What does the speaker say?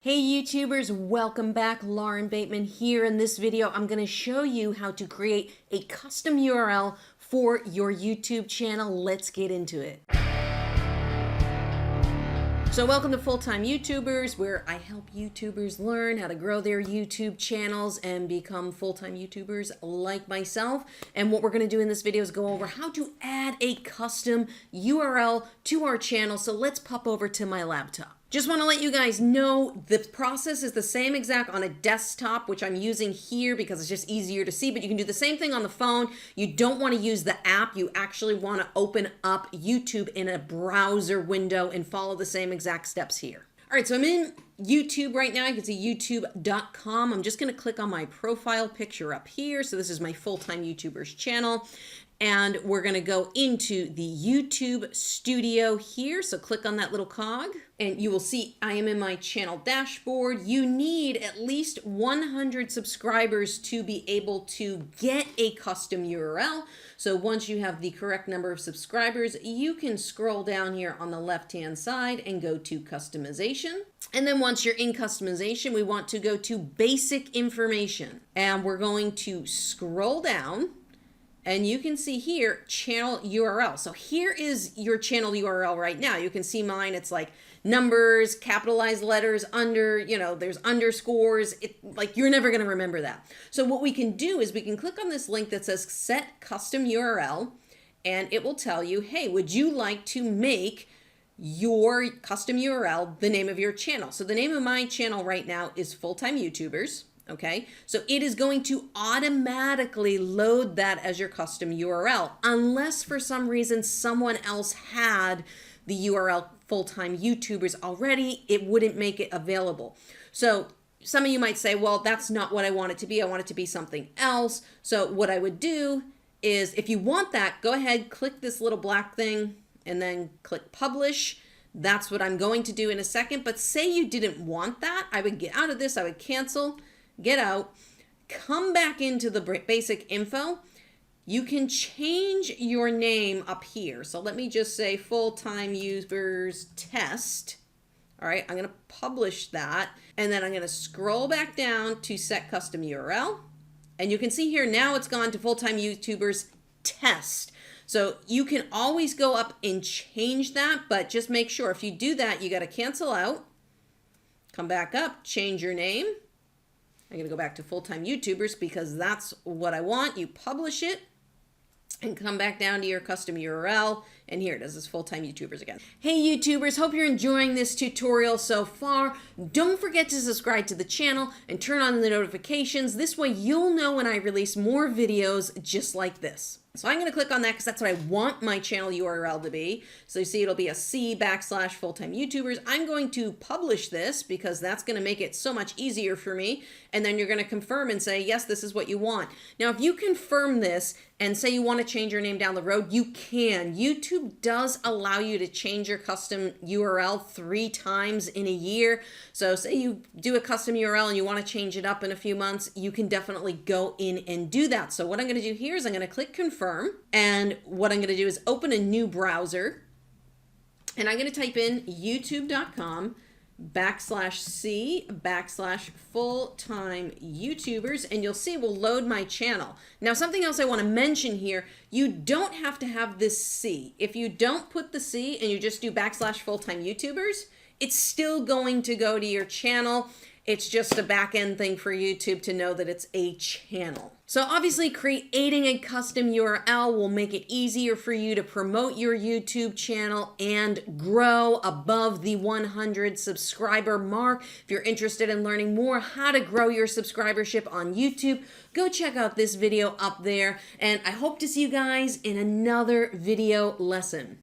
Hey YouTubers, welcome back. Lauren Bateman here. In this video, I'm going to show you how to create a custom URL for your YouTube channel. Let's get into it. So welcome to Full-Time YouTubers, where I help YouTubers learn how to grow their YouTube channels and become full-time YouTubers like myself. And what we're going to do in this video is go over how to add a custom URL to our channel. So let's pop over to my laptop. Just want to let you guys know the process is the same exact on a desktop, which I'm using here because it's just easier to see, but you can do the same thing on the phone. You don't want to use the app. You actually want to open up YouTube in a browser window and follow the same exact steps here. All right, so I'm in YouTube right now. You can see youtube.com. I'm just going to click on my profile picture up here. So this is my Full-Time YouTubers channel. And we're going to go into the YouTube studio here. So click on that little cog and you will see I am in my channel dashboard. You need at least 100 subscribers to be able to get a custom URL. So once you have the correct number of subscribers, you can scroll down here on the left-hand side and go to customization. And then once you're in customization, we want to go to basic information. And we're going to scroll down. And you can see here, channel URL. So here is your channel URL right now. You can see mine. It's like numbers, capitalized letters, there's underscores. Like you're never going to remember that. So what we can do is we can click on this link that says set custom URL. And it will tell you, hey, would you like to make your custom URL the name of your channel? So the name of my channel right now is Full-Time YouTubers. Okay, so it is going to automatically load that as your custom URL, unless for some reason someone else had the URL Full-Time YouTubers already, it wouldn't make it available. So some of you might say, well, that's not what I want it to be. I want it to be something else. So what I would do is, if you want that, go ahead, click this little black thing and then click publish. That's what I'm going to do in a second. But say you didn't want that, I would get out of this, I would cancel, get out, come back into the basic info. You can change your name up here. So let me just say Full-Time Users Test. All right, I'm going to publish that. And then I'm going to scroll back down to set custom URL. And you can see here now it's gone to Full-Time YouTubers Test. So you can always go up and change that, but just make sure if you do that, you got to cancel out, come back up, change your name. I'm going to go back to Full-Time YouTubers because that's what I want. You publish it and come back down to your custom URL. And here it is, it's Full-Time YouTubers again. Hey YouTubers, hope you're enjoying this tutorial so far. Don't forget to subscribe to the channel and turn on the notifications. This way you'll know when I release more videos just like this. So I'm going to click on that because that's what I want my channel URL to be. So you see it'll be a C/Full-Time YouTubers. I'm going to publish this because that's going to make it so much easier for me. And then you're going to confirm and say, yes, this is what you want. Now, if you confirm this and say you want to change your name down the road, you can. YouTube does allow you to change your custom URL 3 times in a year. So say you do a custom URL and you want to change it up in a few months, you can definitely go in and do that. So what I'm going to do here is I'm going to click confirm. And what I'm going to do is open a new browser. And I'm going to type in youtube.com /C/Full-Time YouTubers, and you'll see it will load my channel. Now, something else I want to mention here, you don't have to have this C. If you don't put the C and you just do /Full-Time YouTubers, it's still going to go to your channel. It's just a back-end thing for YouTube to know that it's a channel. So obviously creating a custom URL will make it easier for you to promote your YouTube channel and grow above the 100 subscriber mark. If you're interested in learning more how to grow your subscribership on YouTube, go check out this video up there. And I hope to see you guys in another video lesson.